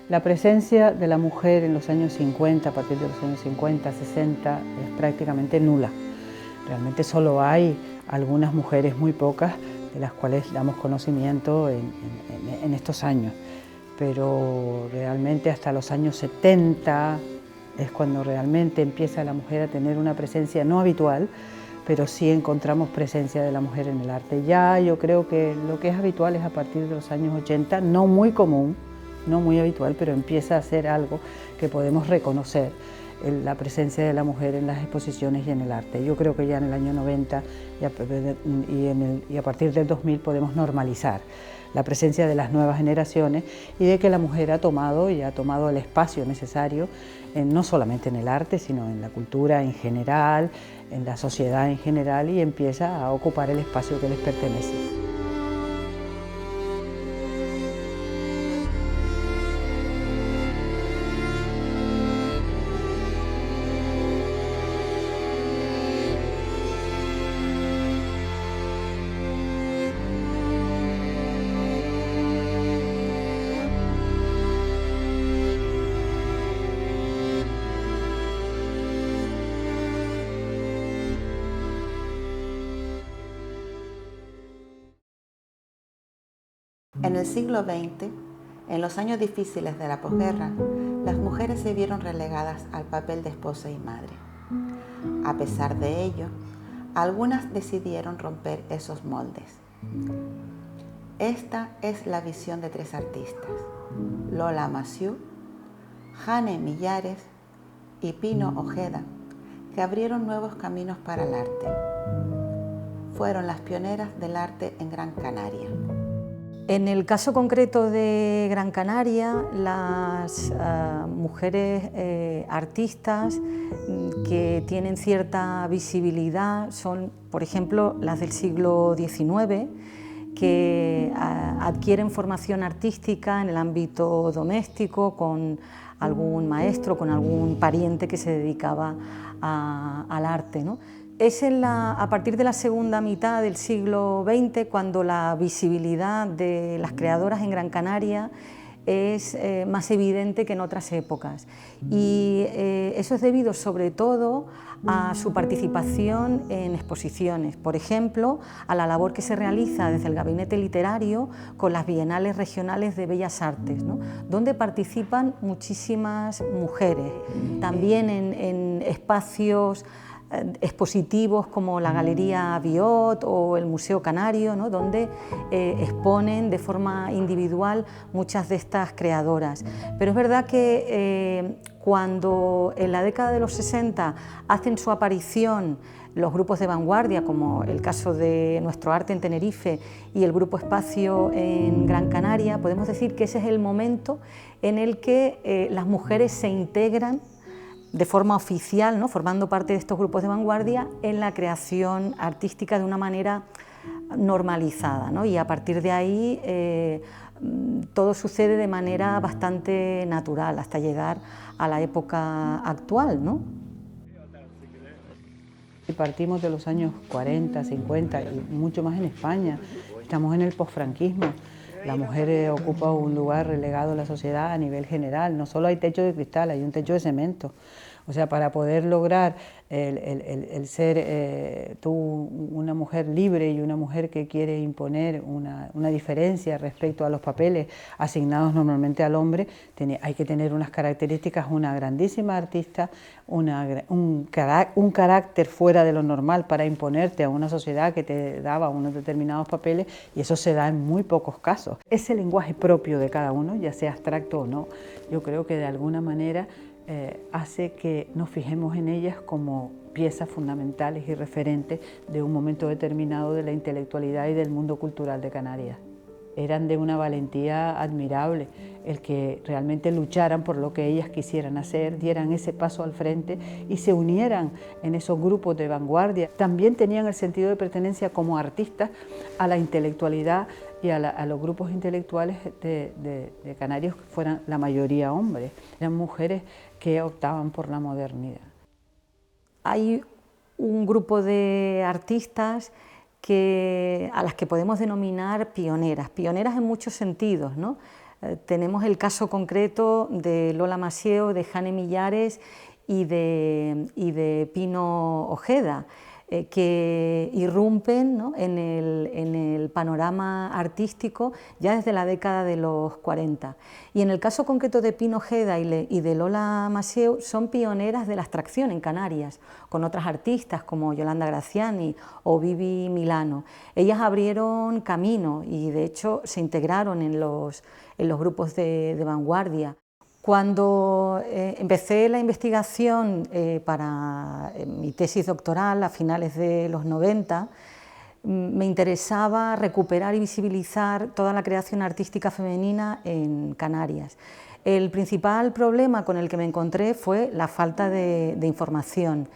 La presencia de la mujer en los años 50, a partir de los años 50, 60, es prácticamente nula. Realmente solo hay algunas mujeres, muy pocas, de las cuales damos conocimiento en estos años. Pero realmente hasta los años 70 es cuando realmente empieza la mujer a tener una presencia no habitual, pero sí encontramos presencia de la mujer en el arte. Ya yo creo que lo que es habitual es a partir de los años 80, no muy común, no muy habitual, pero empieza a ser algo que podemos reconocer, la presencia de la mujer en las exposiciones y en el arte. Yo creo que ya en el año 90 y a partir del 2000 podemos normalizar la presencia de las nuevas generaciones y de que la mujer ha tomado el espacio necesario, no solamente en el arte, sino en la cultura en general, en la sociedad en general, y empieza a ocupar el espacio que les pertenece. En el siglo XX, en los años difíciles de la posguerra, las mujeres se vieron relegadas al papel de esposa y madre. A pesar de ello, algunas decidieron romper esos moldes. Esta es la visión de tres artistas: Lola Massieu, Jane Millares y Pino Ojeda, que abrieron nuevos caminos para el arte. Fueron las pioneras del arte en Gran Canaria. En el caso concreto de Gran Canaria, las mujeres artistas que tienen cierta visibilidad son, por ejemplo, las del siglo XIX, que adquieren formación artística en el ámbito doméstico, con algún maestro, con algún pariente que se dedicaba al arte, ¿no? Es a partir de la segunda mitad del siglo XX cuando la visibilidad de las creadoras en Gran Canaria es más evidente que en otras épocas, y eso es debido sobre todo a su participación en exposiciones, por ejemplo, a la labor que se realiza desde el Gabinete Literario con las Bienales Regionales de Bellas Artes, ¿no?, donde participan muchísimas mujeres, también en espacios expositivos como la Galería Biot o el Museo Canario, ¿no?, donde exponen de forma individual muchas de estas creadoras. Pero es verdad que cuando en la década de los 60 hacen su aparición los grupos de vanguardia, como el caso de Nuestro Arte en Tenerife y el Grupo Espacio en Gran Canaria, podemos decir que ese es el momento en el que las mujeres se integran de forma oficial, ¿no?, formando parte de estos grupos de vanguardia en la creación artística de una manera normalizada, ¿no? Y a partir de ahí todo sucede de manera bastante natural hasta llegar a la época actual, ¿no? Partimos de los años 40, 50 y mucho más en España. Estamos en el posfranquismo. La mujer ocupa un lugar relegado en la sociedad a nivel general. No solo hay techo de cristal, hay un techo de cemento. O sea, para poder lograr el ser tú una mujer libre y una mujer que quiere imponer una diferencia respecto a los papeles asignados normalmente al hombre, hay que tener unas características, una grandísima artista, un carácter fuera de lo normal para imponerte a una sociedad que te daba unos determinados papeles, y eso se da en muy pocos casos. Ese lenguaje propio de cada uno, ya sea abstracto o no, yo creo que de alguna manera hace que nos fijemos en ellas como piezas fundamentales y referentes de un momento determinado de la intelectualidad y del mundo cultural de Canarias. Eran de una valentía admirable el que realmente lucharan por lo que ellas quisieran hacer, dieran ese paso al frente y se unieran en esos grupos de vanguardia. También tenían el sentido de pertenencia como artistas a la intelectualidad y a los grupos intelectuales de Canarias, que fueran la mayoría hombres. Eran mujeres que optaban por la modernidad. Hay un grupo de artistas a las que podemos denominar pioneras en muchos sentidos, ¿no? Tenemos el caso concreto de Lola Masieu, de Jane Millares y de Pino Ojeda, que irrumpen, ¿no?, en el panorama artístico ya desde la década de los 40. Y en el caso concreto de Pino Ojeda y de Lola Masieu, son pioneras de la abstracción en Canarias, con otras artistas como Yolanda Graziani o Vivi Milano. Ellas abrieron camino y de hecho se integraron en los grupos de vanguardia. Cuando empecé la investigación para mi tesis doctoral a finales de los 90, me interesaba recuperar y visibilizar toda la creación artística femenina en Canarias. El principal problema con el que me encontré fue la falta de información.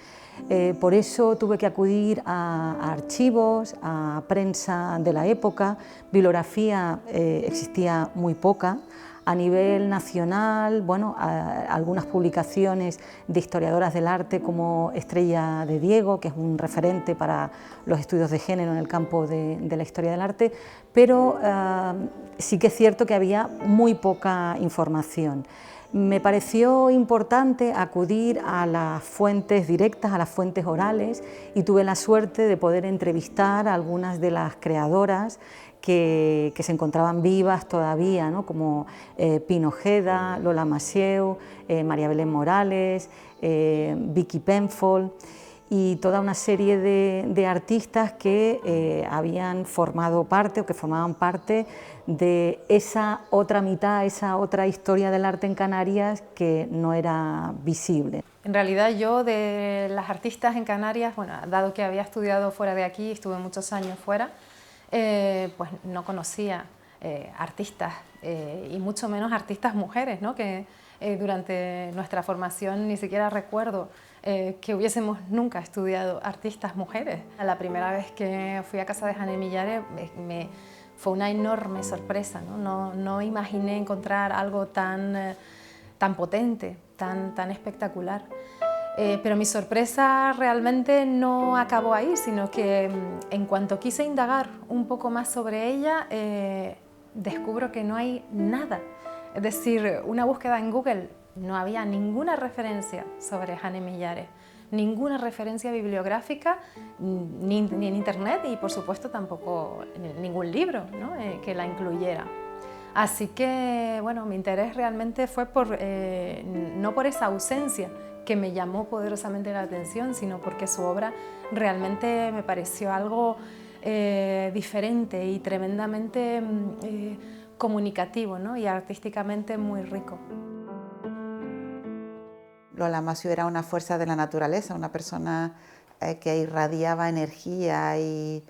Por eso tuve que acudir a archivos, a prensa de la época. Bibliografía existía muy poca. A nivel nacional, bueno, algunas publicaciones de historiadoras del arte como Estrella de Diego, que es un referente para los estudios de género en el campo de la historia del arte, pero sí que es cierto que había muy poca información. Me pareció importante acudir a las fuentes directas, a las fuentes orales, y tuve la suerte de poder entrevistar a algunas de las creadoras que se encontraban vivas todavía, ¿no?, como Pino Ojeda, Lola Masieu, María Belén Morales, Vicky Penfold y toda una serie de artistas que habían formado parte o que formaban parte de esa otra mitad, esa otra historia del arte en Canarias que no era visible. En realidad yo de las artistas en Canarias, bueno, dado que había estudiado fuera de aquí, estuve muchos años fuera, pues no conocía artistas y mucho menos artistas mujeres, ¿no?, que durante nuestra formación ni siquiera recuerdo que hubiésemos nunca estudiado artistas mujeres. La primera vez que fui a casa de Jane Millares fue una enorme sorpresa, ¿no? No imaginé encontrar algo tan potente, tan espectacular. Pero mi sorpresa realmente no acabó ahí, sino que en cuanto quise indagar un poco más sobre ella, descubro que no hay nada. Es decir, una búsqueda en Google, no había ninguna referencia sobre Jane Millares, ninguna referencia bibliográfica, ni en internet y por supuesto tampoco ningún libro, ¿no?, que la incluyera. Así que, bueno, mi interés realmente fue no por esa ausencia que me llamó poderosamente la atención, sino porque su obra realmente me pareció algo diferente y tremendamente comunicativo, ¿no?, y artísticamente muy rico. Lola Masieu era una fuerza de la naturaleza, una persona que irradiaba energía y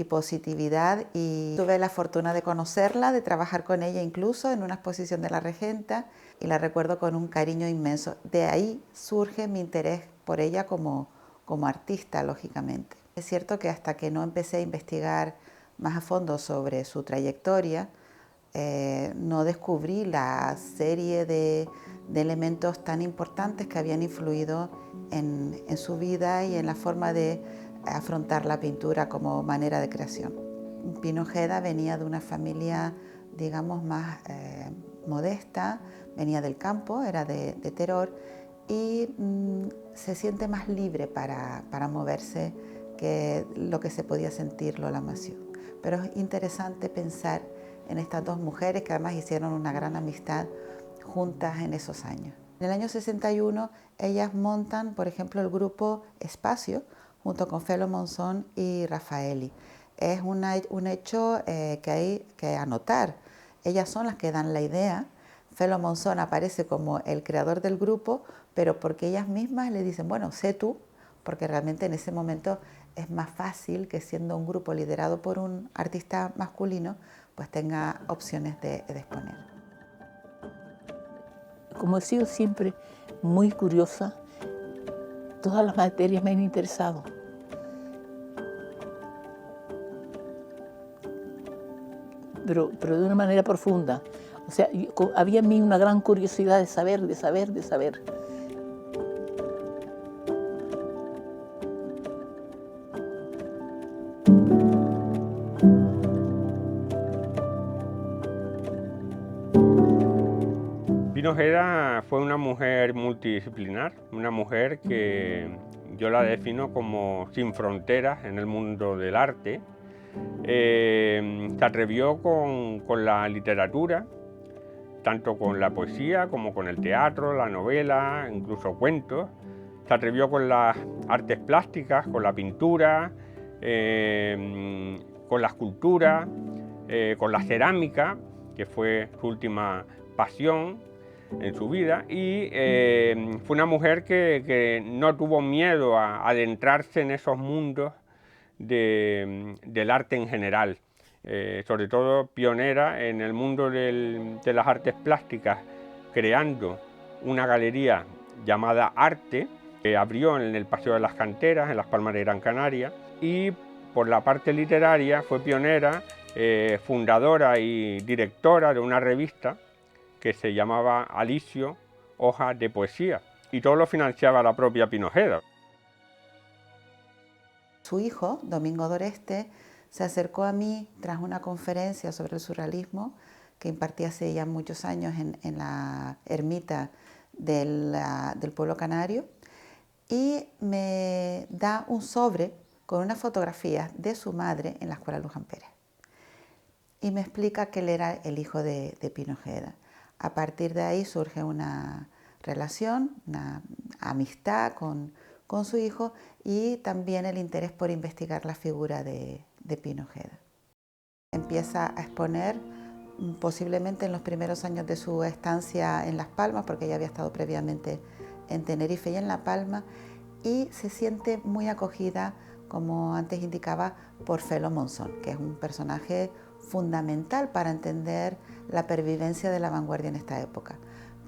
positividad, y tuve la fortuna de conocerla, de trabajar con ella incluso en una exposición de la Regenta, y la recuerdo con un cariño inmenso. De ahí surge mi interés por ella como artista, lógicamente. Es cierto que hasta que no empecé a investigar más a fondo sobre su trayectoria, no descubrí la serie de elementos tan importantes que habían influido en su vida y en la forma de afrontar la pintura como manera de creación. Pino Ojeda venía de una familia, digamos, más modesta, venía del campo, era de Teror, y se siente más libre para moverse que lo que se podía sentir Lola Masieu. Pero es interesante pensar en estas dos mujeres que además hicieron una gran amistad juntas en esos años. En el año 61 ellas montan, por ejemplo, el grupo Espacio, junto con Felo Monzón y Raffaelli. Es un hecho que hay que anotar. Ellas son las que dan la idea. Felo Monzón aparece como el creador del grupo, pero porque ellas mismas le dicen, bueno, sé tú, porque realmente en ese momento es más fácil que siendo un grupo liderado por un artista masculino, pues tenga opciones de exponer. Como he sido siempre muy curiosa, todas las materias me han interesado. Pero de una manera profunda. O sea, había en mí una gran curiosidad de saber, de saber, de saber. Pina Ojeda fue una mujer multidisciplinar, una mujer que yo la defino como sin fronteras en el mundo del arte. Se atrevió con la literatura, tanto con la poesía como con el teatro, la novela, incluso cuentos. Se atrevió con las artes plásticas, con la pintura, con la escultura, con la cerámica, que fue su última pasión en su vida, y fue una mujer que no tuvo miedo a adentrarse en esos mundos del arte en general, sobre todo pionera en el mundo de las artes plásticas, creando una galería llamada Arte, que abrió en el Paseo de las Canteras, en Las Palmas de Gran Canaria, y por la parte literaria fue pionera, fundadora y directora de una revista que se llamaba Alicio, Hoja de Poesía, y todo lo financiaba la propia Pina Ojeda. Su hijo, Domingo Doreste, se acercó a mí tras una conferencia sobre el surrealismo que impartí hace ya muchos años en la ermita del pueblo canario, y me da un sobre con unas fotografías de su madre en la Escuela Luján Pérez. Y me explica que él era el hijo de Pina Ojeda. A partir de ahí surge una relación, una amistad con su hijo, y también el interés por investigar la figura de Pina Ojeda. Empieza a exponer posiblemente en los primeros años de su estancia en Las Palmas, porque ella había estado previamente en Tenerife y en La Palma, y se siente muy acogida, como antes indicaba, por Felo Monzón, que es un personaje fundamental para entender la pervivencia de la vanguardia en esta época.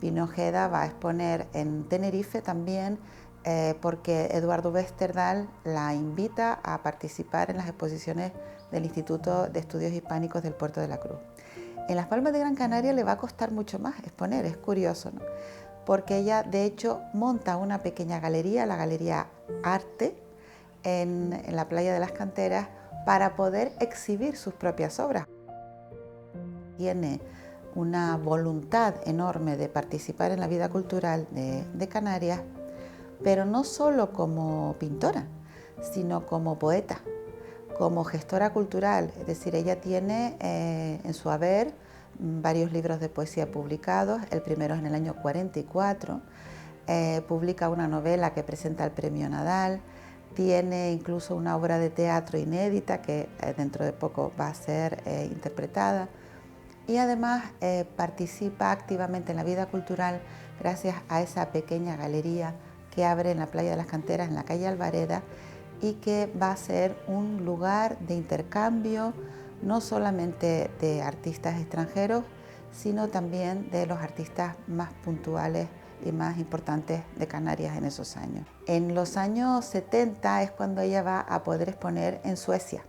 Pina Ojeda va a exponer en Tenerife también porque Eduardo Westerdal la invita a participar en las exposiciones del Instituto de Estudios Hispánicos del Puerto de la Cruz. En Las Palmas de Gran Canaria le va a costar mucho más exponer, es curioso, ¿no? Porque ella de hecho monta una pequeña galería, la Galería Arte, en la playa de las Canteras, para poder exhibir sus propias obras. Tiene una voluntad enorme de participar en la vida cultural de Canarias, pero no solo como pintora, sino como poeta, como gestora cultural. Es decir, ella tiene en su haber varios libros de poesía publicados. El primero es en el año 44, publica una novela que presenta el Premio Nadal, tiene incluso una obra de teatro inédita que dentro de poco va a ser interpretada, y además participa activamente en la vida cultural gracias a esa pequeña galería que abre en la playa de las Canteras, en la calle Alvareda, y que va a ser un lugar de intercambio no solamente de artistas extranjeros, sino también de los artistas más puntuales y más importantes de Canarias en esos años. En los años 70 es cuando ella va a poder exponer en Suecia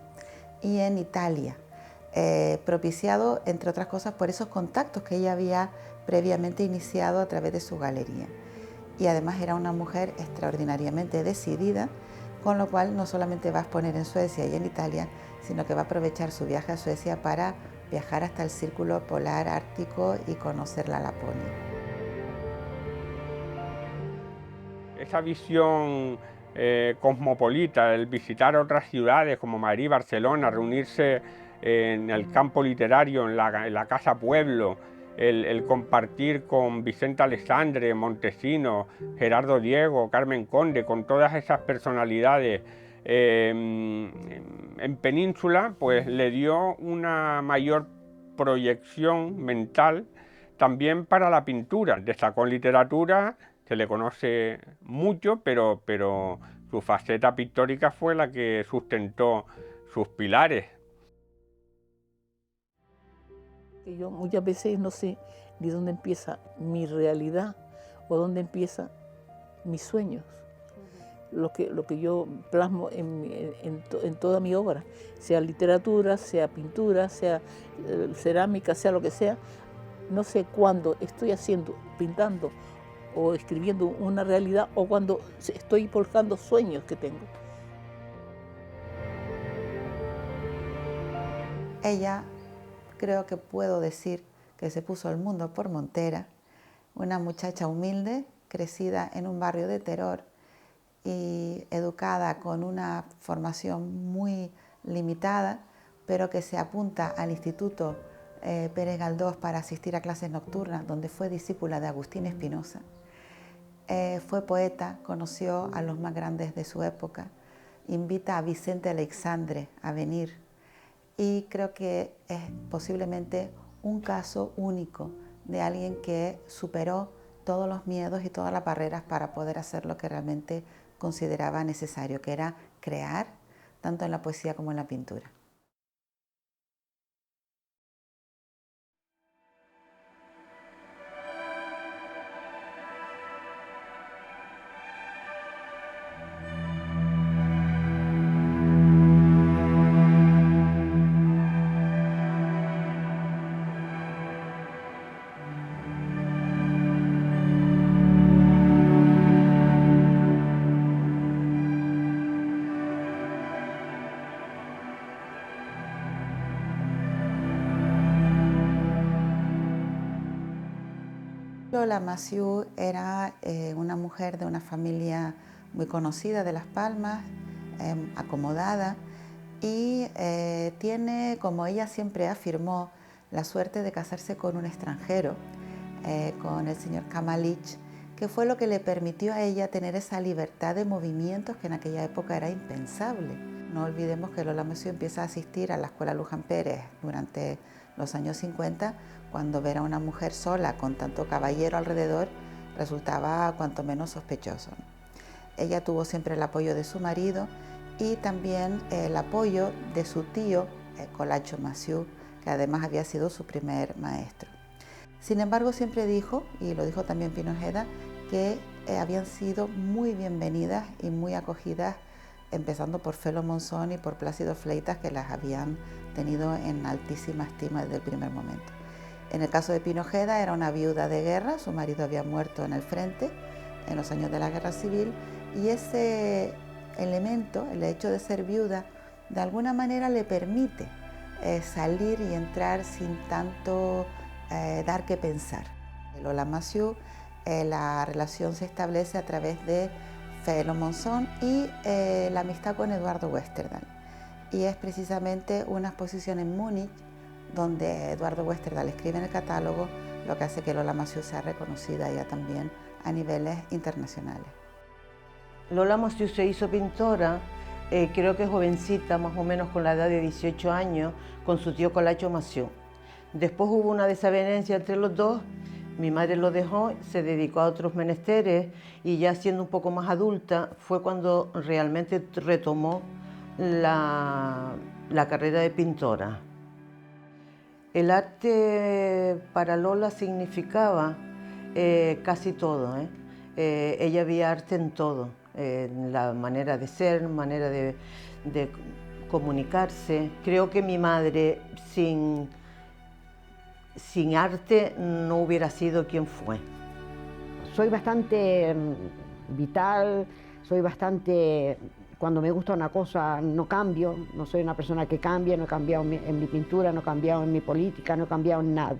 y en Italia, propiciado, entre otras cosas, por esos contactos que ella había previamente iniciado a través de su galería. Y además era una mujer extraordinariamente decidida, con lo cual no solamente va a exponer en Suecia y en Italia, sino que va a aprovechar su viaje a Suecia para viajar hasta el Círculo Polar Ártico y conocer la Laponia. Esa visión cosmopolita, el visitar otras ciudades como Madrid, Barcelona, reunirse en el campo literario, en la Casa Pueblo, el compartir con Vicente Alessandre, Montesino, Gerardo Diego, Carmen Conde, con todas esas personalidades en Península, pues le dio una mayor proyección mental también para la pintura. Destacó en literatura, se le conoce mucho, pero su faceta pictórica fue la que sustentó sus pilares. Yo muchas veces no sé ni dónde empieza mi realidad o dónde empiezan mis sueños. Lo que yo plasmo en toda mi obra, sea literatura, sea pintura, sea cerámica, sea lo que sea. No sé cuándo estoy pintando o escribiendo una realidad o cuando estoy forjando sueños que tengo. Ella, creo que puedo decir que se puso el mundo por montera una muchacha humilde, crecida en un barrio de terror y educada con una formación muy limitada, pero que se apunta al Instituto Pérez Galdós para asistir a clases nocturnas, donde fue discípula de Agustín Espinosa. Fue poeta, conoció a los más grandes de su época, invita a Vicente Aleixandre a venir y creo que es posiblemente un caso único de alguien que superó todos los miedos y todas las barreras para poder hacer lo que realmente consideraba necesario, que era crear, tanto en la poesía como en la pintura. Lola Massieu era una mujer de una familia muy conocida de Las Palmas, acomodada, y tiene, como ella siempre afirmó, la suerte de casarse con un extranjero, con el señor Kamalich, que fue lo que le permitió a ella tener esa libertad de movimientos que en aquella época era impensable. No olvidemos que Lola Massieu empieza a asistir a la Escuela Luján Pérez durante los años 50, cuando ver a una mujer sola con tanto caballero alrededor resultaba cuanto menos sospechoso. Ella tuvo siempre el apoyo de su marido y también el apoyo de su tío, Colacho Massieu, que además había sido su primer maestro. Sin embargo, siempre dijo, y lo dijo también Pino Ojeda, que habían sido muy bienvenidas y muy acogidas, empezando por Felo Monzón y por Plácido Fleitas, que las habían tenido en altísima estima desde el primer momento. En el caso de Pino Ojeda era una viuda de guerra, su marido había muerto en el frente en los años de la Guerra Civil, y ese elemento, el hecho de ser viuda, de alguna manera le permite salir y entrar sin tanto dar que pensar. Lola Massieu, la relación se establece a través de Felo Monzón y la amistad con Eduardo Westerdal. Y es precisamente una exposición en Múnich donde Eduardo Westerdal escribe en el catálogo lo que hace que Lola Massieu sea reconocida ya también a niveles internacionales. Lola Massieu se hizo pintora, creo que jovencita, más o menos con la edad de 18 años, con su tío Colacho Massieu. Después hubo una desavenencia entre los dos, mi madre lo dejó, se dedicó a otros menesteres y ya siendo un poco más adulta fue cuando realmente retomó la carrera de pintora. El arte para Lola significaba casi todo. Ella veía arte en todo, en la manera de ser, manera de comunicarse. Creo que mi madre sin arte no hubiera sido quien fue. Soy bastante vital, soy bastante... Cuando me gusta una cosa no cambio, no soy una persona que cambia, no he cambiado en mi pintura, no he cambiado en mi política, no he cambiado en nada.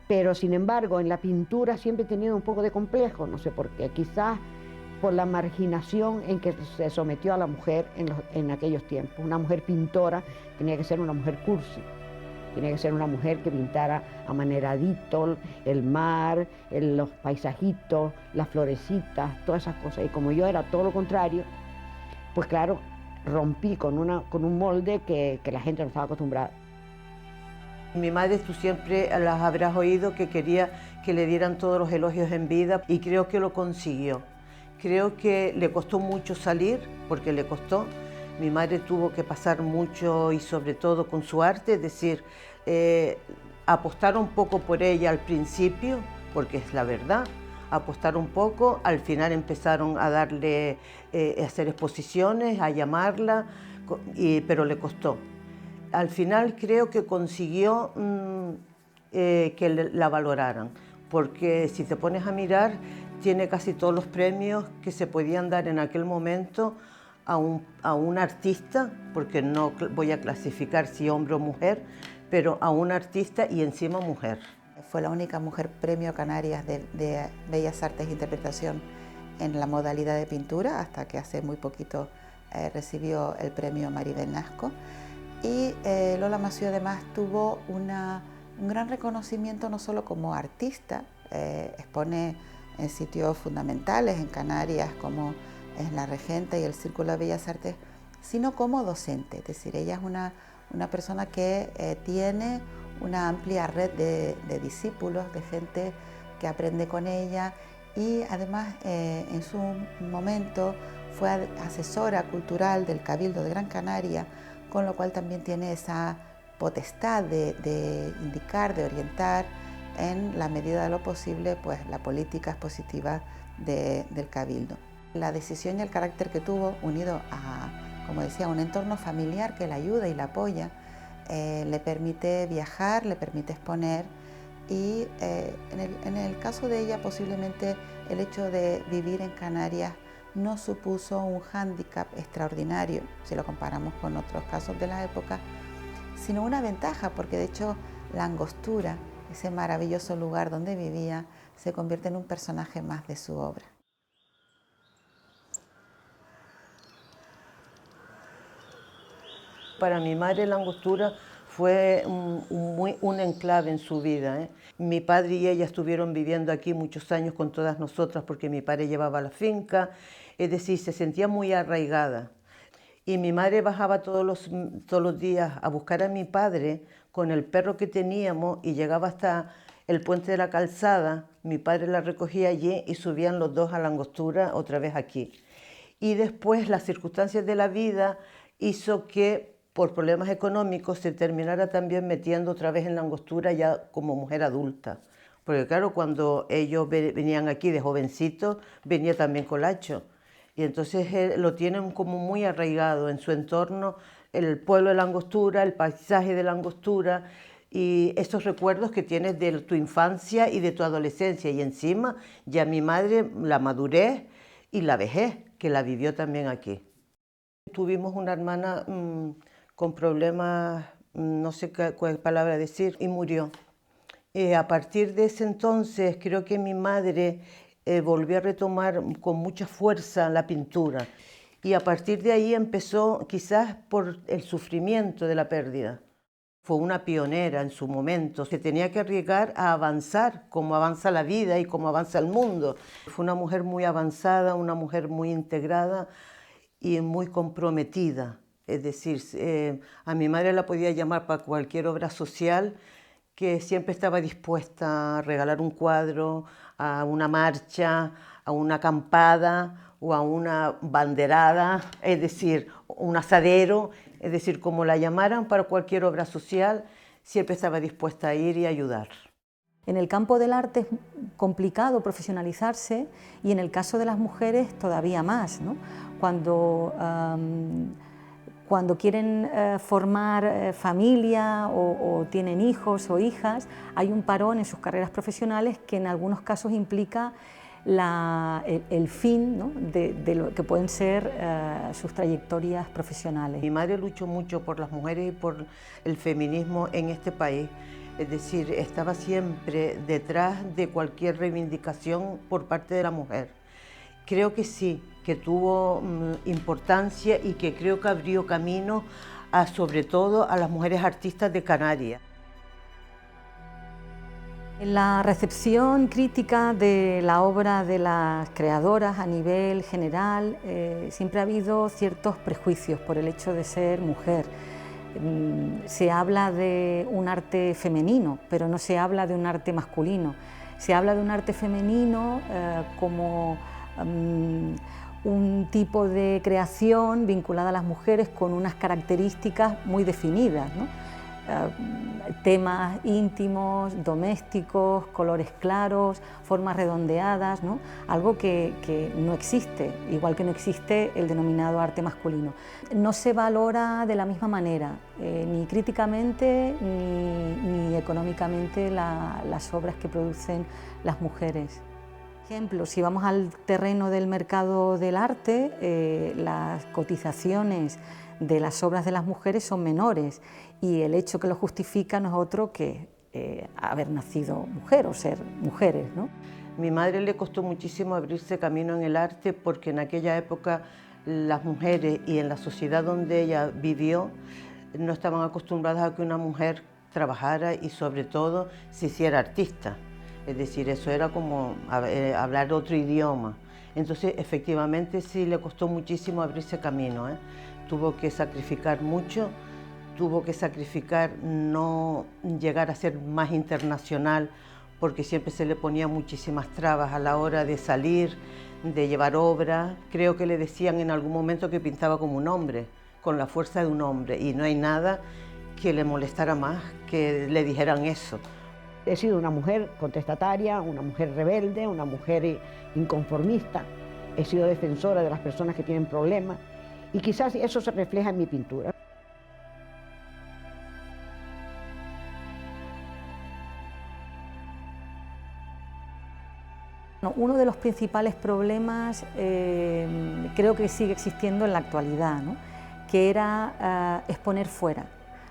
Pero sin embargo, en la pintura siempre he tenido un poco de complejo, no sé por qué, quizás por la marginación en que se sometió a la mujer en aquellos tiempos. Una mujer pintora tenía que ser una mujer cursi. Tenía que ser una mujer que pintara amaneradito, el mar, los paisajitos, las florecitas, todas esas cosas. Y como yo era todo lo contrario, pues claro, rompí con un molde que la gente no estaba acostumbrada. Mi madre, tú siempre las habrás oído que quería que le dieran todos los elogios en vida y creo que lo consiguió. Creo que le costó mucho salir, porque le costó. Mi madre tuvo que pasar mucho y sobre todo con su arte, es decir, apostar un poco por ella al principio, porque es la verdad, apostar un poco, al final empezaron a darle, a hacer exposiciones, a llamarla, pero le costó. Al final creo que consiguió que la valoraran, porque si te pones a mirar, tiene casi todos los premios que se podían dar en aquel momento a un artista, porque no voy a clasificar si hombre o mujer, pero a un artista y encima mujer. Fue la única mujer premio Canarias de Bellas Artes e Interpretación en la modalidad de pintura, hasta que hace muy poquito recibió el premio Maribel Nasco. Y Lola Massieu además tuvo un gran reconocimiento no solo como artista, expone en sitios fundamentales en Canarias como es La Regente y el Círculo de Bellas Artes, sino como docente. Es decir, ella es una persona que tiene una amplia red de discípulos, de gente que aprende con ella, y además en su momento fue asesora cultural del Cabildo de Gran Canaria, con lo cual también tiene esa potestad de indicar, de orientar en la medida de lo posible pues, la política expositiva del Cabildo. La decisión y el carácter que tuvo, unido a, como decía, un entorno familiar que la ayuda y la apoya, le permite viajar, le permite exponer, y en el caso de ella posiblemente el hecho de vivir en Canarias no supuso un hándicap extraordinario si lo comparamos con otros casos de la época, sino una ventaja, porque de hecho la Angostura, ese maravilloso lugar donde vivía, se convierte en un personaje más de su obra. Para mi madre la Angostura fue un enclave en su vida. Mi padre y ella estuvieron viviendo aquí muchos años con todas nosotras porque mi padre llevaba la finca, es decir, se sentía muy arraigada. Y mi madre bajaba todos los días a buscar a mi padre con el perro que teníamos y llegaba hasta el puente de la Calzada. Mi padre la recogía allí y subían los dos a la Angostura otra vez aquí. Y después las circunstancias de la vida hizo que por problemas económicos se terminara también metiendo otra vez en la Angostura ya como mujer adulta. Porque claro, cuando ellos venían aquí de jovencitos, venía también Colacho. Y entonces lo tienen como muy arraigado en su entorno, el pueblo de la Angostura, el paisaje de la Angostura y esos recuerdos que tienes de tu infancia y de tu adolescencia. Y encima ya mi madre, la madurez y la vejez, que la vivió también aquí. Tuvimos una hermana con problemas, no sé cuál palabra decir, y murió. A partir de ese entonces creo que mi madre volvió a retomar con mucha fuerza la pintura. Y a partir de ahí empezó quizás por el sufrimiento de la pérdida. Fue una pionera en su momento, se tenía que arriesgar a avanzar como avanza la vida y como avanza el mundo. Fue una mujer muy avanzada, una mujer muy integrada y muy comprometida. Es decir, a mi madre la podía llamar para cualquier obra social, que siempre estaba dispuesta a regalar un cuadro, a una marcha, a una acampada o a una banderada, es decir, un asadero, es decir, como la llamaran para cualquier obra social, siempre estaba dispuesta a ir y ayudar. En el campo del arte es complicado profesionalizarse y en el caso de las mujeres todavía más, ¿no? Cuando quieren formar familia o tienen hijos o hijas, hay un parón en sus carreras profesionales que en algunos casos implica el fin, ¿no? de lo que pueden ser sus trayectorias profesionales. Mi madre luchó mucho por las mujeres y por el feminismo en este país. Es decir, estaba siempre detrás de cualquier reivindicación por parte de la mujer. Creo que sí, que tuvo importancia y que creo que abrió camino sobre todo a las mujeres artistas de Canarias. En la recepción crítica de la obra de las creadoras a nivel general siempre ha habido ciertos prejuicios por el hecho de ser mujer. Se habla de un arte femenino, pero no se habla de un arte masculino. Se habla de un arte femenino como un tipo de creación vinculada a las mujeres con unas características muy definidas, ¿no? Temas íntimos, domésticos, colores claros, formas redondeadas, ¿no? Algo que no existe, igual que no existe el denominado arte masculino. No se valora de la misma manera, ni críticamente ni económicamente las obras que producen las mujeres. Por ejemplo, si vamos al terreno del mercado del arte, las cotizaciones de las obras de las mujeres son menores y el hecho que lo justifica no es otro que haber nacido mujer o ser mujeres, ¿no? Mi madre le costó muchísimo abrirse camino en el arte porque en aquella época las mujeres y en la sociedad donde ella vivió no estaban acostumbradas a que una mujer trabajara y sobre todo se hiciera artista. Es decir, eso era como hablar otro idioma. Entonces, efectivamente, sí le costó muchísimo abrirse camino, ¿eh? Tuvo que sacrificar mucho, tuvo que sacrificar no llegar a ser más internacional, porque siempre se le ponía muchísimas trabas a la hora de salir, de llevar obras. Creo que le decían en algún momento que pintaba como un hombre, con la fuerza de un hombre, y no hay nada que le molestara más que le dijeran eso. He sido una mujer contestataria, una mujer rebelde, una mujer inconformista. He sido defensora de las personas que tienen problemas y quizás eso se refleja en mi pintura. Uno de los principales problemas creo que sigue existiendo en la actualidad, ¿no? Que era exponer fuera.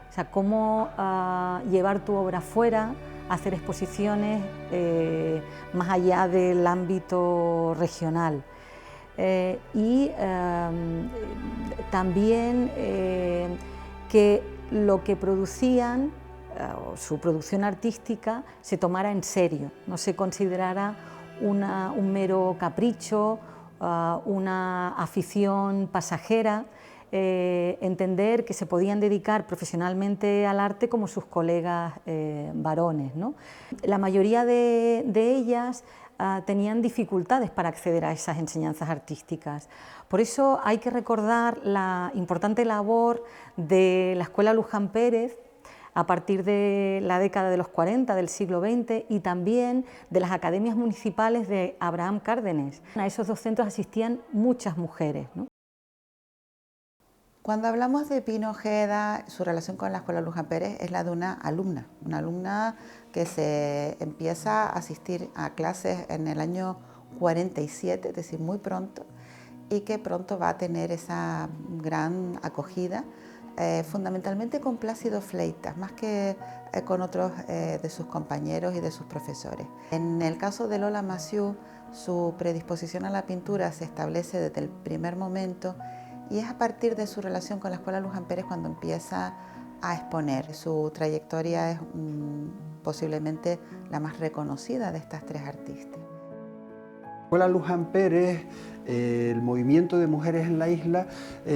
O sea, cómo llevar tu obra fuera, hacer exposiciones más allá del ámbito regional. Y también que lo que producían, su producción artística, se tomara en serio, no se considerara un mero capricho, una afición pasajera, entender que se podían dedicar profesionalmente al arte como sus colegas varones, ¿no? La mayoría de ellas tenían dificultades para acceder a esas enseñanzas artísticas. Por eso hay que recordar la importante labor de la Escuela Luján Pérez a partir de la década de los 40 del siglo XX y también de las academias municipales de Abraham Cárdenas. A esos dos centros asistían muchas mujeres, ¿no? Cuando hablamos de Pino Ojeda, su relación con la Escuela Luján Pérez es la de una alumna que se empieza a asistir a clases en el año 47, es decir, muy pronto, y que pronto va a tener esa gran acogida, fundamentalmente con Plácido Fleitas, más que con otros de sus compañeros y de sus profesores. En el caso de Lola Massieu, su predisposición a la pintura se establece desde el primer momento y es a partir de su relación con la Escuela Luján Pérez cuando empieza a exponer. Su trayectoria es posiblemente la más reconocida de estas tres artistas. La Escuela Luján Pérez, el movimiento de mujeres en la isla,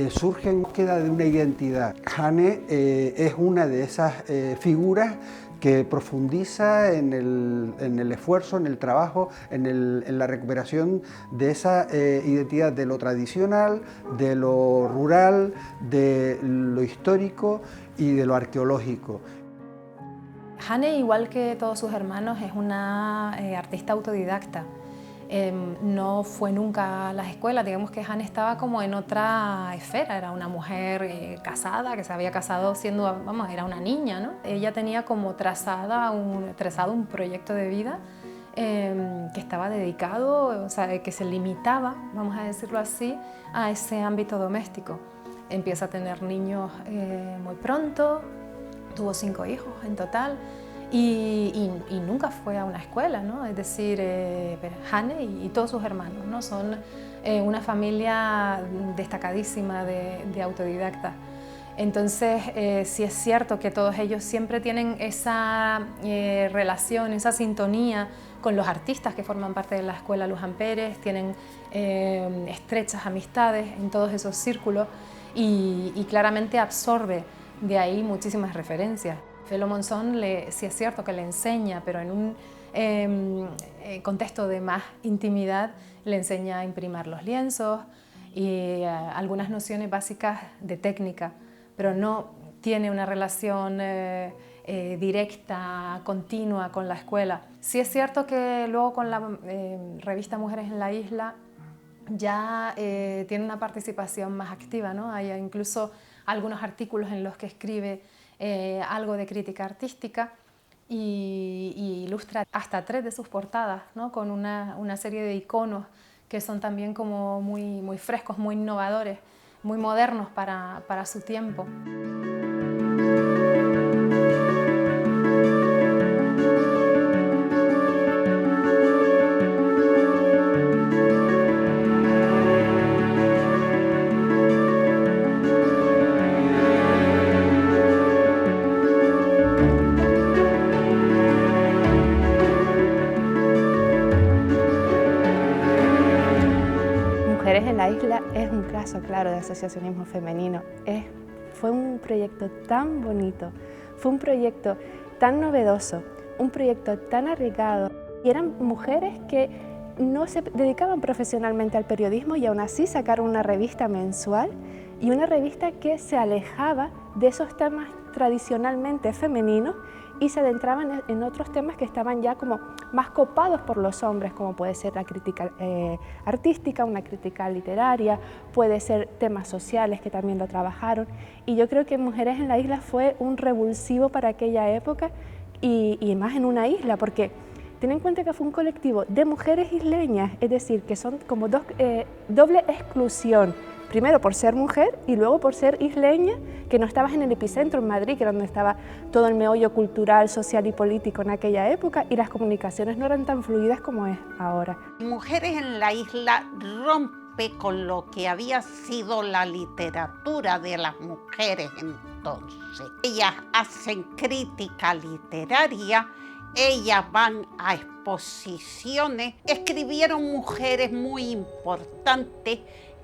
surge en búsqueda de una identidad. Hane es una de esas figuras que profundiza en el esfuerzo, en el trabajo, en la recuperación de esa identidad de lo tradicional, de lo rural, de lo histórico y de lo arqueológico. Hane, igual que todos sus hermanos, es una artista autodidacta. No fue nunca a las escuelas, digamos que Hane estaba como en otra esfera, era una mujer casada, que se había casado siendo, vamos, era una niña, ¿no? Ella tenía como trazado un proyecto de vida que estaba dedicado, o sea, que se limitaba, vamos a decirlo así, a ese ámbito doméstico. Empieza a tener niños muy pronto, tuvo 5 hijos en total. Y nunca fue a una escuela, ¿no? Es decir, Hane y todos sus hermanos, ¿no? Son una familia destacadísima de autodidactas. Entonces, sí es cierto que todos ellos siempre tienen esa relación, esa sintonía con los artistas que forman parte de la Escuela Luján Pérez, tienen estrechas amistades en todos esos círculos y claramente absorbe de ahí muchísimas referencias. Felo Monzón sí es cierto que le enseña, pero en un contexto de más intimidad le enseña a imprimir los lienzos y algunas nociones básicas de técnica, pero no tiene una relación directa, continua con la escuela. Sí es cierto que luego con la revista Mujeres en la Isla ya tiene una participación más activa, ¿no? Hay incluso algunos artículos en los que escribe algo de crítica artística y ilustra hasta 3 de sus portadas, ¿no? Con una serie de iconos que son también como muy frescos, muy innovadores, muy modernos para su tiempo. isla es un caso claro de asociacionismo femenino. Fue un proyecto tan bonito, fue un proyecto tan novedoso, un proyecto tan arriesgado. Y eran mujeres que no se dedicaban profesionalmente al periodismo y aún así sacaron una revista mensual y una revista que se alejaba de esos temas tradicionalmente femeninos y se adentraban en otros temas que estaban ya como más copados por los hombres, como puede ser la crítica artística, una crítica literaria, puede ser temas sociales que también lo trabajaron. Y yo creo que Mujeres en la Isla fue un revulsivo para aquella época y más en una isla, porque ten en cuenta que fue un colectivo de mujeres isleñas, es decir, que son como doble exclusión. Primero por ser mujer y luego por ser isleña, que no estabas en el epicentro en Madrid, que era donde estaba todo el meollo cultural, social y político en aquella época, y las comunicaciones no eran tan fluidas como es ahora. Mujeres en la Isla rompe con lo que había sido la literatura de las mujeres entonces. Ellas hacen crítica literaria, ellas van a exposiciones, escribieron mujeres muy importantes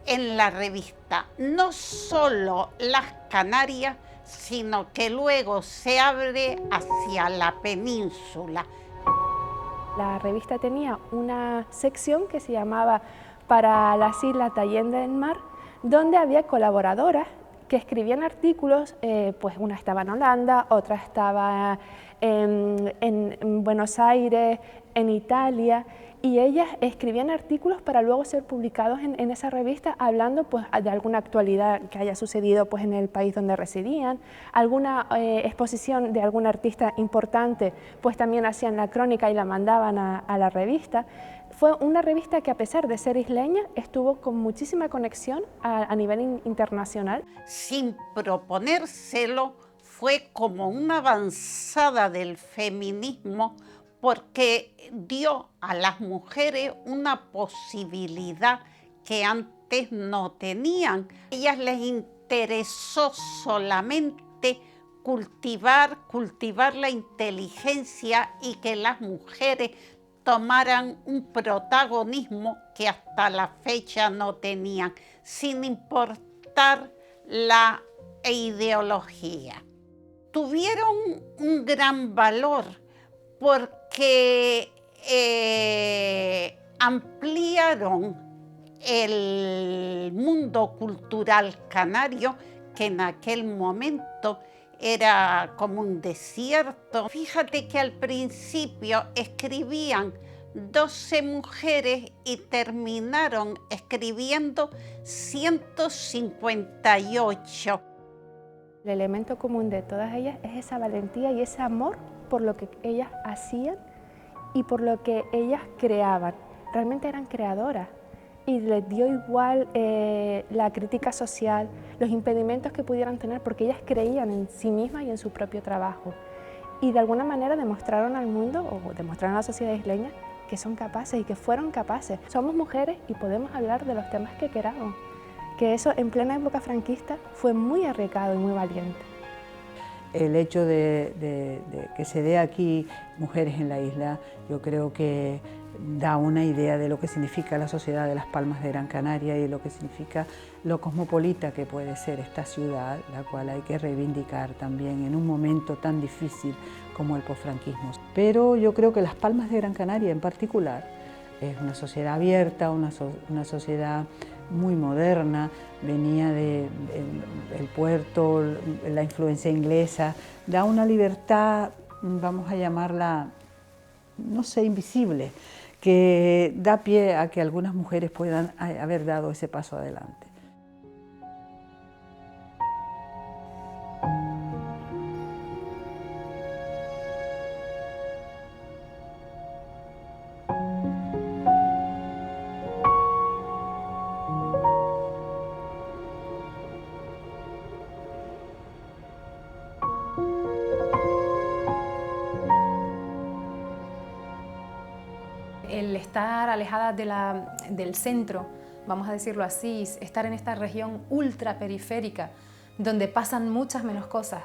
en la revista, no solo Las Canarias, sino que luego se abre hacia la península. La revista tenía una sección que se llamaba Para las Islas de Allende del Mar, donde había colaboradoras que escribían artículos, pues una estaba en Holanda, otra estaba en Buenos Aires, en Italia, y ellas escribían artículos para luego ser publicados en esa revista, hablando pues, de alguna actualidad que haya sucedido pues, en el país donde residían, alguna exposición de algún artista importante, pues también hacían la crónica y la mandaban a la revista. Fue una revista que, a pesar de ser isleña, estuvo con muchísima conexión a nivel internacional. Sin proponérselo, fue como una avanzada del feminismo, porque dio a las mujeres una posibilidad que antes no tenían. A ellas les interesó solamente cultivar la inteligencia y que las mujeres tomaran un protagonismo que hasta la fecha no tenían, sin importar la ideología. Tuvieron un gran valor porque ampliaron el mundo cultural canario, que en aquel momento era como un desierto. Fíjate que al principio escribían 12 mujeres y terminaron escribiendo 158. El elemento común de todas ellas es esa valentía y ese amor por lo que ellas hacían y por lo que ellas creaban. Realmente eran creadoras y les dio igual la crítica social, los impedimentos que pudieran tener, porque ellas creían en sí mismas y en su propio trabajo. Y de alguna manera demostraron al mundo, o demostraron a la sociedad isleña, que son capaces y que fueron capaces. Somos mujeres y podemos hablar de los temas que queramos. Que eso en plena época franquista fue muy arriesgado y muy valiente. El hecho de que se dé aquí Mujeres en la Isla, yo creo que da una idea de lo que significa la sociedad de Las Palmas de Gran Canaria y lo que significa lo cosmopolita que puede ser esta ciudad, la cual hay que reivindicar también en un momento tan difícil como el posfranquismo. Pero yo creo que Las Palmas de Gran Canaria en particular es una sociedad abierta, una sociedad muy moderna, venía del puerto, la influencia inglesa, da una libertad, vamos a llamarla, no sé, invisible, que da pie a que algunas mujeres puedan haber dado ese paso adelante. El estar alejada del centro, vamos a decirlo así, estar en esta región ultraperiférica, donde pasan muchas menos cosas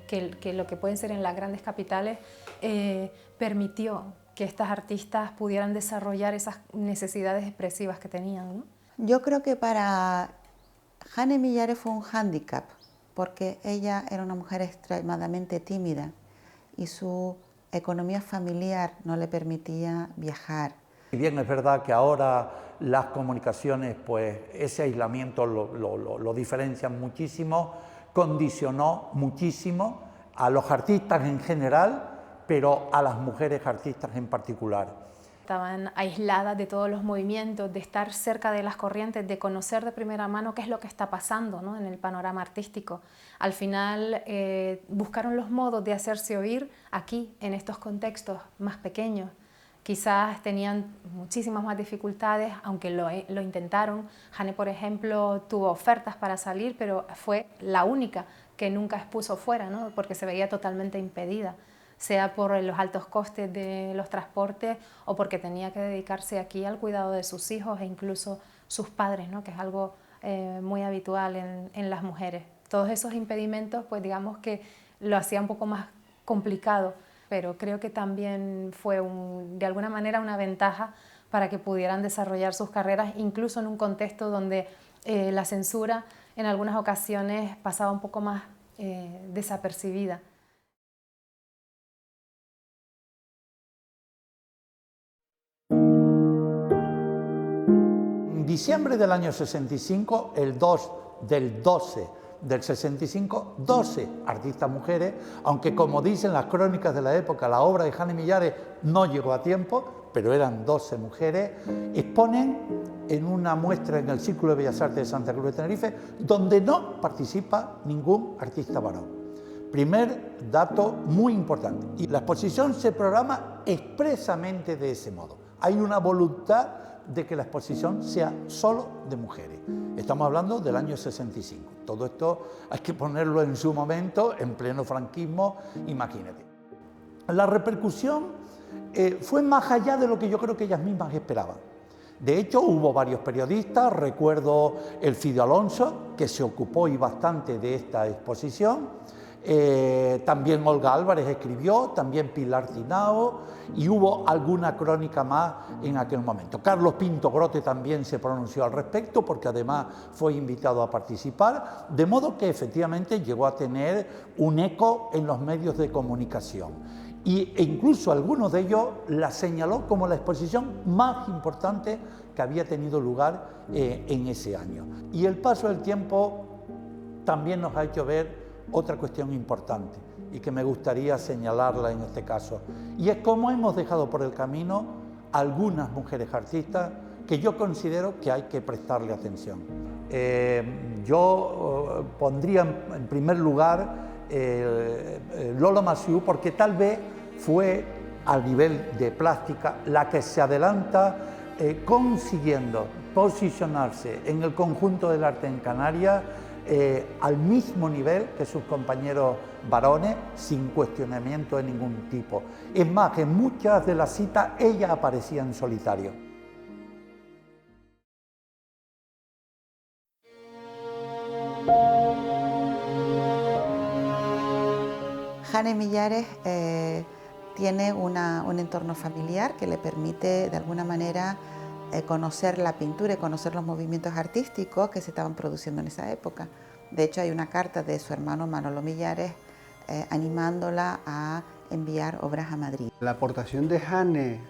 que lo que pueden ser en las grandes capitales, permitió que estas artistas pudieran desarrollar esas necesidades expresivas que tenían, ¿no? Yo creo que para Jane Millares fue un hándicap, porque ella era una mujer extremadamente tímida y su economía familiar no le permitía viajar. Si bien es verdad que ahora las comunicaciones, pues ese aislamiento lo diferencian muchísimo, condicionó muchísimo a los artistas en general, pero a las mujeres artistas en particular. Estaban aisladas de todos los movimientos, de estar cerca de las corrientes, de conocer de primera mano qué es lo que está pasando, ¿no?, en el panorama artístico. Al final buscaron los modos de hacerse oír aquí, en estos contextos más pequeños. Quizás tenían muchísimas más dificultades, aunque lo intentaron. Jane, por ejemplo, tuvo ofertas para salir, pero fue la única que nunca expuso fuera, ¿no?, porque se veía totalmente impedida, sea por los altos costes de los transportes o porque tenía que dedicarse aquí al cuidado de sus hijos e incluso sus padres, ¿no?, que es algo muy habitual en las mujeres. Todos esos impedimentos, pues digamos que lo hacía un poco más complicado, pero creo que también fue de alguna manera una ventaja para que pudieran desarrollar sus carreras, incluso en un contexto donde la censura en algunas ocasiones pasaba un poco más desapercibida. En diciembre del año 65, el 2 del 12 del 65, 12 artistas mujeres, aunque como dicen las crónicas de la época, la obra de Jane Millares no llegó a tiempo, pero eran 12 mujeres, exponen en una muestra en el Círculo de Bellas Artes de Santa Cruz de Tenerife, donde no participa ningún artista varón. Primer dato muy importante. Y la exposición se programa expresamente de ese modo. Hay una voluntad de que la exposición sea solo de mujeres. Estamos hablando del año 65. Todo esto hay que ponerlo en su momento, en pleno franquismo, imagínate. La repercusión fue más allá de lo que yo creo que ellas mismas esperaban. De hecho, hubo varios periodistas, recuerdo el Fido Alonso, que se ocupó y bastante de esta exposición. También Olga Álvarez escribió, también Pilar Tinao, y hubo alguna crónica más en aquel momento. Carlos Pinto Grote también se pronunció al respecto, porque además fue invitado a participar, de modo que efectivamente llegó a tener un eco en los medios de comunicación. E incluso algunos de ellos la señaló como la exposición más importante que había tenido lugar en ese año. Y el paso del tiempo también nos ha hecho ver otra cuestión importante y que me gustaría señalarla en este caso, y es cómo hemos dejado por el camino algunas mujeres artistas que yo considero que hay que prestarle atención. Yo pondría en primer lugar Lola Massieu, porque tal vez fue a nivel de plástica la que se adelanta consiguiendo posicionarse en el conjunto del arte en Canarias al mismo nivel que sus compañeros varones, sin cuestionamiento de ningún tipo. Es más, en muchas de las citas ella aparecía en solitario. Jane Millares tiene un entorno familiar que le permite de alguna manera conocer la pintura y conocer los movimientos artísticos que se estaban produciendo en esa época. De hecho, hay una carta de su hermano Manolo Millares animándola a enviar obras a Madrid. La aportación de Jane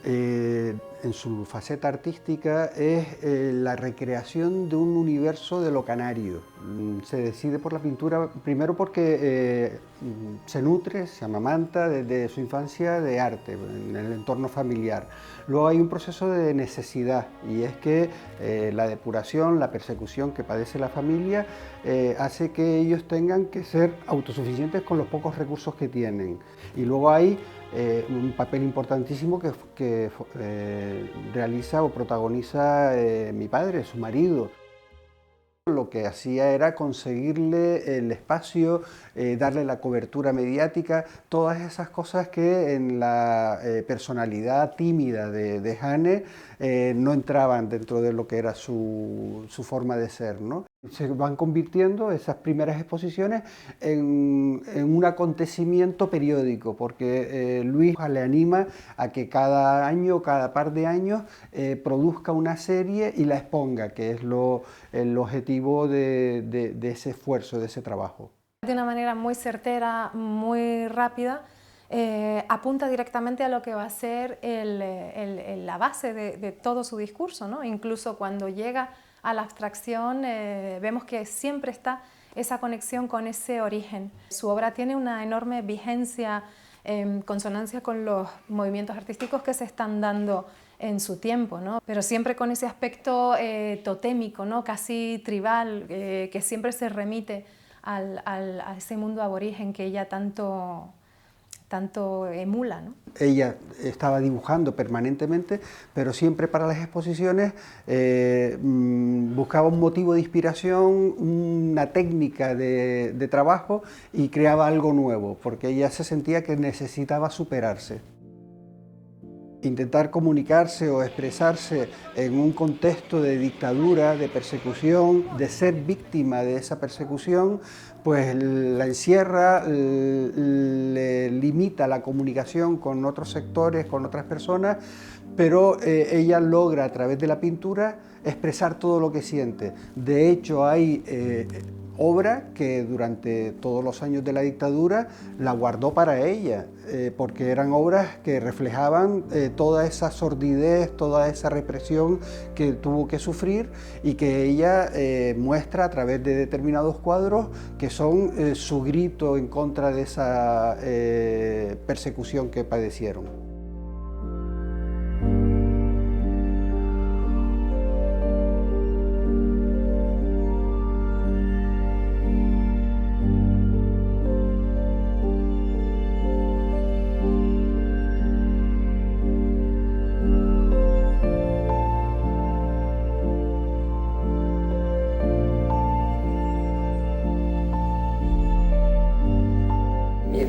en su faceta artística es la recreación de un universo de lo canario. Se decide por la pintura primero porque se nutre, se amamanta desde su infancia de arte, en el entorno familiar. Luego hay un proceso de necesidad, y es que la depuración, la persecución que padece la familia hace que ellos tengan que ser autosuficientes con los pocos recursos que tienen. Y luego hay un papel importantísimo que realiza o protagoniza mi padre, su marido. Lo que hacía era conseguirle el espacio, darle la cobertura mediática, todas esas cosas que en la personalidad tímida de Jane no entraban dentro de lo que era su forma de ser, ¿no? Se van convirtiendo esas primeras exposiciones en un acontecimiento periódico, porque Luis le anima a que cada año, cada par de años, produzca una serie y la exponga, que es el objetivo de ese esfuerzo, de ese trabajo. De una manera muy certera, muy rápida, apunta directamente a lo que va a ser la base de todo su discurso, ¿no? Incluso cuando llega a la abstracción, vemos que siempre está esa conexión con ese origen. Su obra tiene una enorme vigencia en consonancia con los movimientos artísticos que se están dando en su tiempo, ¿no? Pero siempre con ese aspecto totémico, ¿no? Casi tribal, que siempre se remite a ese mundo aborigen que ella tanto emula, ¿no? Ella estaba dibujando permanentemente, pero siempre para las exposiciones buscaba un motivo de inspiración, una técnica de trabajo y creaba algo nuevo, porque ella se sentía que necesitaba superarse. Intentar comunicarse o expresarse en un contexto de dictadura, de persecución, de ser víctima de esa persecución, pues la encierra, le limita la comunicación con otros sectores, con otras personas, pero ella logra a través de la pintura expresar todo lo que siente. De hecho, hay obra que durante todos los años de la dictadura la guardó para ella, porque eran obras que reflejaban toda esa sordidez, toda esa represión que tuvo que sufrir y que ella muestra a través de determinados cuadros que son su grito en contra de esa persecución que padecieron.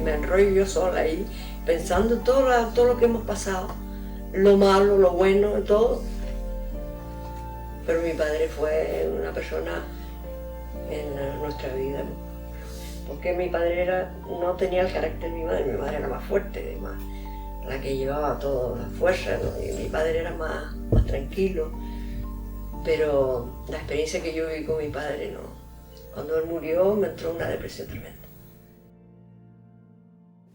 Me enrollo yo sola ahí, pensando en todo lo que hemos pasado, lo malo, lo bueno, todo. Pero mi padre fue una persona en nuestra vida, porque mi padre no tenía el carácter de mi madre era más fuerte, la que llevaba toda la fuerza, ¿no? Y mi padre era más tranquilo, pero la experiencia que yo viví con mi padre, no. Cuando él murió me entró una depresión tremenda.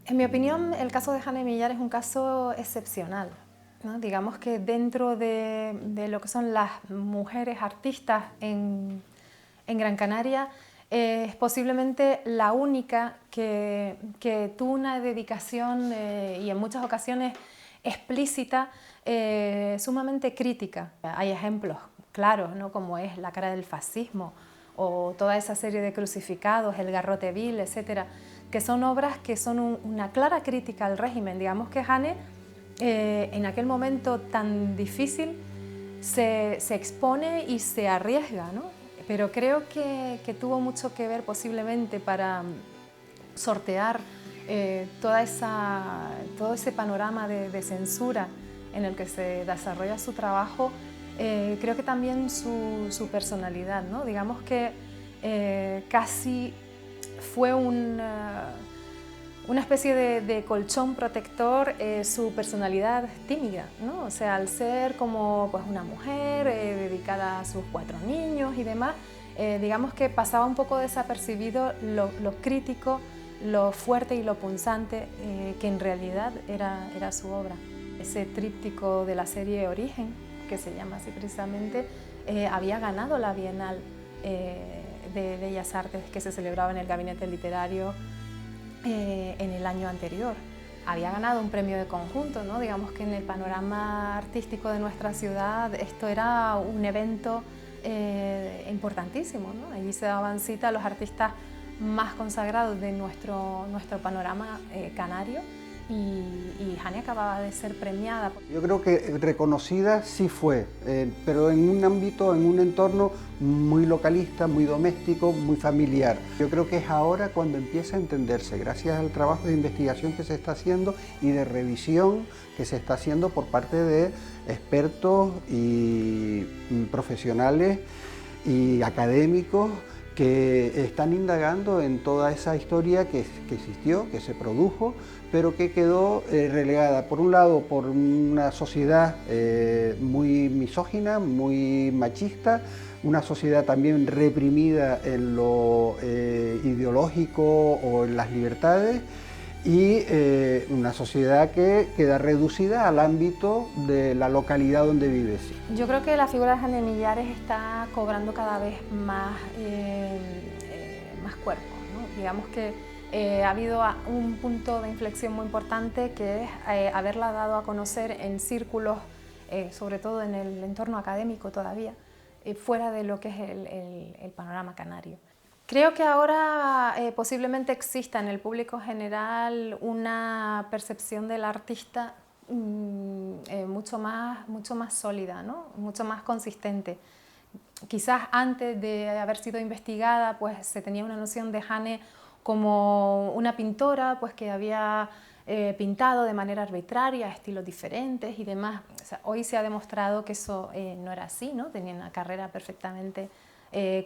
En mi opinión, el caso de Jane Millar es un caso excepcional, ¿no? Digamos que dentro de lo que son las mujeres artistas en Gran Canaria, es posiblemente la única que tuvo una dedicación y en muchas ocasiones explícita, sumamente crítica. Hay ejemplos claros, ¿no? Como es La cara del fascismo o toda esa serie de crucificados, El garrote vil, etcétera, que son obras que son una clara crítica al régimen. Digamos que Jane, en aquel momento tan difícil, se expone y se arriesga, ¿no? Pero creo que tuvo mucho que ver posiblemente para sortear todo ese panorama de censura en el que se desarrolla su trabajo. Creo que también su personalidad, ¿no? Digamos que casi fue una especie de colchón protector su personalidad tímida, ¿no? O sea, al ser como pues, una mujer dedicada a sus 4 niños y demás, digamos que pasaba un poco desapercibido lo crítico, lo fuerte y lo punzante que en realidad era su obra. Ese tríptico de la serie Origen, que se llama así precisamente, había ganado la Bienal de Bellas Artes que se celebraba en el Gabinete Literario en el año anterior. Había ganado un premio de conjunto, ¿no? Digamos que en el panorama artístico de nuestra ciudad esto era un evento importantísimo, ¿no? Allí se daban cita a los artistas más consagrados de nuestro panorama canario y Jane acababa de ser premiada. Yo creo que reconocida sí fue, pero en un ámbito, en un entorno muy localista, muy doméstico, muy familiar. Yo creo que es ahora cuando empieza a entenderse, gracias al trabajo de investigación que se está haciendo y de revisión que se está haciendo por parte de expertos y profesionales y académicos que están indagando en toda esa historia que existió, que se produjo, pero que quedó relegada, por un lado, por una sociedad muy misógina, muy machista, una sociedad también reprimida en lo ideológico o en las libertades, y una sociedad que queda reducida al ámbito de la localidad donde vives. Yo creo que la figura de Jane Millares está cobrando cada vez más, más cuerpo, ¿no? Digamos que ha habido un punto de inflexión muy importante, que es haberla dado a conocer en círculos, sobre todo en el entorno académico todavía, fuera de lo que es el panorama canario. Creo que ahora posiblemente exista en el público general una percepción del artista mucho más sólida, ¿no? Mucho más consistente. Quizás antes de haber sido investigada, pues se tenía una noción de Jane como una pintora, pues que había pintado de manera arbitraria, estilos diferentes y demás. O sea, hoy se ha demostrado que eso no era así, ¿no? Tenía una carrera perfectamente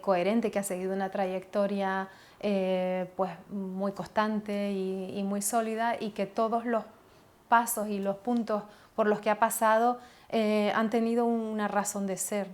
coherente, que ha seguido una trayectoria pues muy constante y muy sólida, y que todos los pasos y los puntos por los que ha pasado han tenido una razón de ser.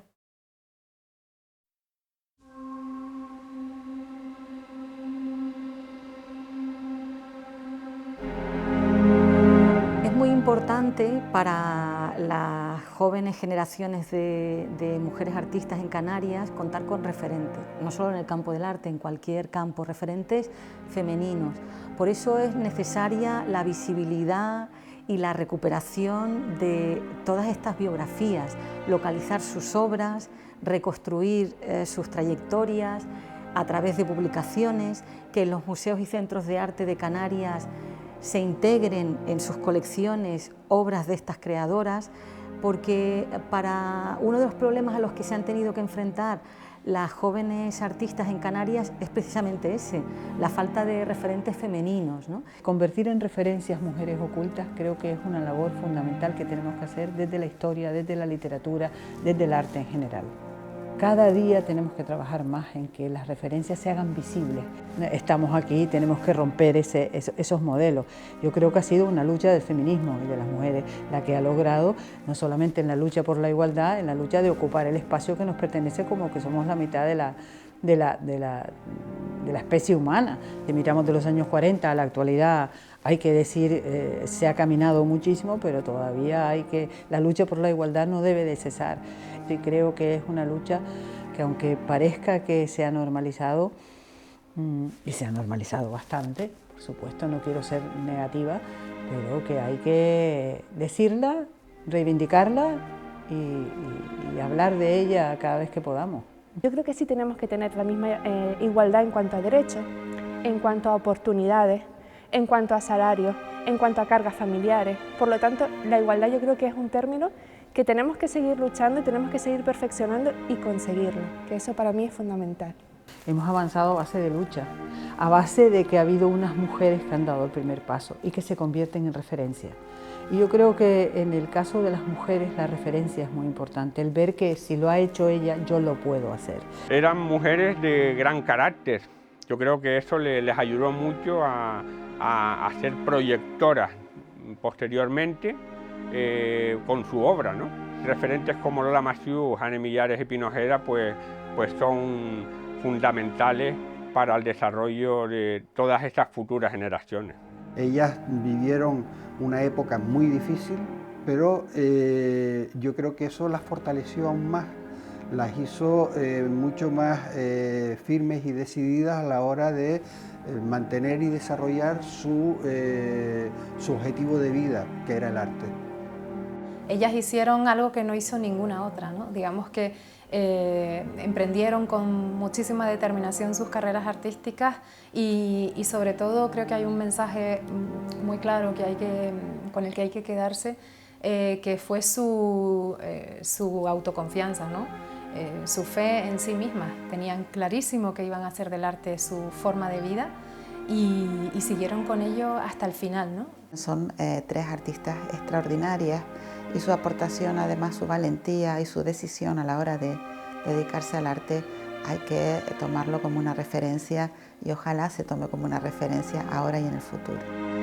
Es muy importante para las jóvenes generaciones de mujeres artistas en Canarias contar con referentes, no solo en el campo del arte, en cualquier campo, referentes femeninos. Por eso es necesaria la visibilidad y la recuperación de todas estas biografías, localizar sus obras, reconstruir sus trayectorias a través de publicaciones, que en los museos y centros de arte de Canarias se integren en sus colecciones obras de estas creadoras, porque para uno de los problemas a los que se han tenido que enfrentar las jóvenes artistas en Canarias es precisamente ese, la falta de referentes femeninos, ¿no? Convertir en referencias mujeres ocultas creo que es una labor fundamental que tenemos que hacer desde la historia, desde la literatura, desde el arte en general. Cada día tenemos que trabajar más en que las referencias se hagan visibles. Estamos aquí, tenemos que romper esos modelos. Yo creo que ha sido una lucha del feminismo y de las mujeres la que ha logrado, no solamente en la lucha por la igualdad, en la lucha de ocupar el espacio que nos pertenece, como que somos la mitad de la especie humana. Si miramos de los años 40 a la actualidad, hay que decir, se ha caminado muchísimo, pero todavía la lucha por la igualdad no debe de cesar. Y creo que es una lucha que, aunque parezca que se ha normalizado, y se ha normalizado bastante, por supuesto, no quiero ser negativa, pero que hay que decirla, reivindicarla y hablar de ella cada vez que podamos. Yo creo que sí tenemos que tener la misma igualdad en cuanto a derechos, en cuanto a oportunidades, en cuanto a salarios, en cuanto a cargas familiares. Por lo tanto, la igualdad yo creo que es un término que tenemos que seguir luchando y tenemos que seguir perfeccionando y conseguirlo, que eso para mí es fundamental. Hemos avanzado a base de lucha, a base de que ha habido unas mujeres que han dado el primer paso y que se convierten en referencia. Y yo creo que en el caso de las mujeres la referencia es muy importante, el ver que si lo ha hecho ella, yo lo puedo hacer. Eran mujeres de gran carácter. Yo creo que eso les ayudó mucho a ser proyectoras posteriormente con su obra, ¿no? Referentes como Lola Massieu, Jane Millares y Pino Ojeda pues son fundamentales para el desarrollo de todas estas futuras generaciones. Ellas vivieron una época muy difícil, pero yo creo que eso las fortaleció aún más, las hizo mucho más firmes y decididas a la hora de mantener y desarrollar su objetivo de vida, que era el arte. Ellas hicieron algo que no hizo ninguna otra, ¿no? Digamos que emprendieron con muchísima determinación sus carreras artísticas y sobre todo creo que hay un mensaje muy claro con el que hay que quedarse, que fue su autoconfianza, ¿no? Su fe en sí mismas. Tenían clarísimo que iban a hacer del arte su forma de vida y siguieron con ello hasta el final, ¿no? Son tres artistas extraordinarias y su aportación, además su valentía y su decisión a la hora de dedicarse al arte hay que tomarlo como una referencia y ojalá se tome como una referencia ahora y en el futuro.